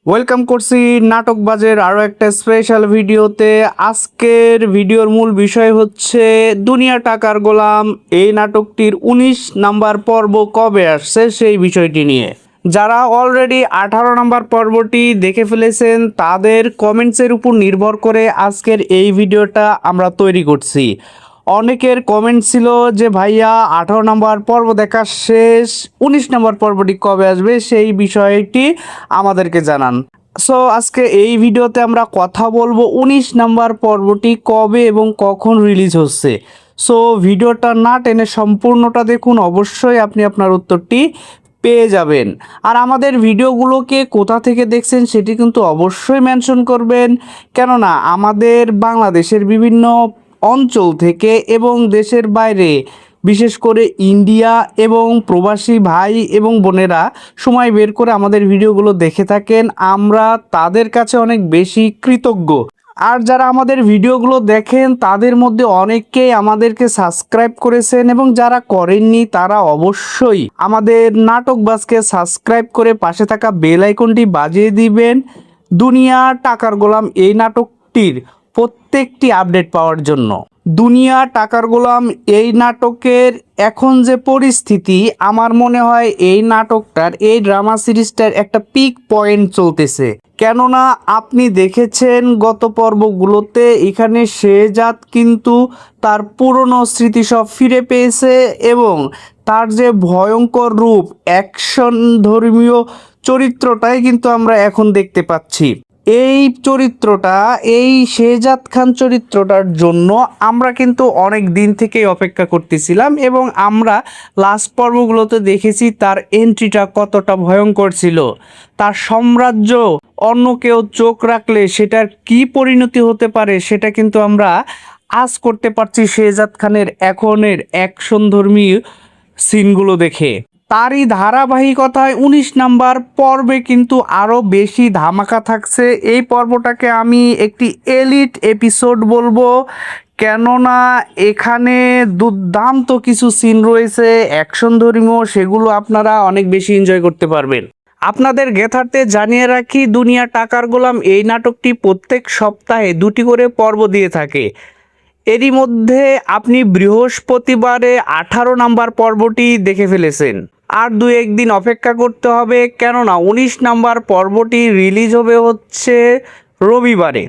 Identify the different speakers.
Speaker 1: Welcome করছি নাটকবাজের আরও একটা স্পেশাল ভিডিওতে। আজকের ভিডিওর মূল বিষয় হচ্ছে দুনিয়া টাকার গোলাম এই নাটকটির ১৯ নাম্বার পর্ব কবে আসছে সেই বিষয়টি নিয়ে। যারা অলরেডি ১৮ নাম্বার পর্বটি দেখে ফেলেছেন তাদের কমেন্টসের উপর নির্ভর করে আজকের এই ভিডিওটা আমরা তৈরি করছি। অনেকের কমেন্ট ছিল যে ভাইয়া ১৮ নম্বর পর্ব দেখা শেষ, ১৯ নম্বর পর্বটি কবে আসবে সেই বিষয়টি আমাদেরকে জানান। সো আজকে এই ভিডিওতে আমরা কথা বলবো ১৯ নাম্বার পর্বটি কবে এবং কখন রিলিজ হচ্ছে। সো ভিডিওটা না টেনে সম্পূর্ণটা দেখুন, অবশ্যই আপনি আপনার উত্তরটি পেয়ে যাবেন। আর আমাদের ভিডিওগুলোকে কোথা থেকে দেখছেন সেটি কিন্তু অবশ্যই মেনশন করবেন, কেননা আমাদের বাংলাদেশের বিভিন্ন অঞ্চল থেকে এবং দেশের বাইরে, বিশেষ করে ইন্ডিয়া এবং প্রবাসী ভাই এবং বোনেরা সময় বের করে আমাদের ভিডিওগুলো দেখে থাকেন। আমরা তাদের কাছে অনেক বেশি কৃতজ্ঞ। আর যারা আমাদের ভিডিওগুলো দেখেন তাদের মধ্যে অনেকেই আমাদেরকে সাবস্ক্রাইব করেছেন এবং যারা করেননি তারা অবশ্যই আমাদের নাটকবাজকে সাবস্ক্রাইব করে পাশে থাকা বেল আইকনটি বাজিয়ে দিবেন দুনিয়া টাকার গোলাম এই নাটকটির প্রত্যেকটি আপডেট পাওয়ার জন্য। দুনিয়া টাকার গোলাম এই নাটকের এখন যে পরিস্থিতি, আমার মনে হয় এই নাটকটার, এই ড্রামা সিরিজটার একটা পিক পয়েন্ট চলতেছে। কেননা আপনি দেখেছেন গত পর্বগুলোতে এখানে শেহজাদ কিন্তু তার পুরনো স্মৃতি সব ফিরে পেয়েছে এবং তার যে ভয়ঙ্কর রূপ, অ্যাকশন ধর্মীয় চরিত্রটাই কিন্তু আমরা এখন দেখতে পাচ্ছি। এই চরিত্রটা, এই শেহজাদ খান চরিত্রটার জন্য আমরা কিন্তু অনেক দিন থেকেই অপেক্ষা করতেছিলাম এবং আমরা লাস্ট পর্বগুলোতে দেখেছি তার এন্ট্রিটা কতটা ভয়ঙ্কর ছিল। তার সাম্রাজ্য অন্য কেউ চোখ রাখলে সেটার কি পরিণতি হতে পারে সেটা কিন্তু আমরা আজ করতে পারছি শেহজাদ খানের এখনের অ্যাকশনধর্মী সিনগুলো দেখে। তারই ধারাবাহিকতায় ১৯ নাম্বার পর্বে কিন্তু আরও বেশি ধামাকা থাকছে। এই পর্বটাকে আমি একটি এলিট এপিসোড বলবো, কেননা এখানে দুর্দান্ত কিছু সিন রয়েছে অ্যাকশনধর্মীয়, সেগুলো আপনারা অনেক বেশি এনজয় করতে পারবেন। আপনাদের জ্ঞাতার্থে জানিয়ে রাখি, দুনিয়া টাকার গোলাম এই নাটকটি প্রত্যেক সপ্তাহে ২টি করে পর্ব দিয়ে থাকে। এরই মধ্যে আপনি বৃহস্পতিবারে ১৮ নাম্বার পর্বটি দেখে ফেলেছেন। আর ২-১ দিন অপেক্ষা করতে হবে, কেননা ১৯ নাম্বার পর্বটি রিলিজ হবে হচ্ছে রবিবারে।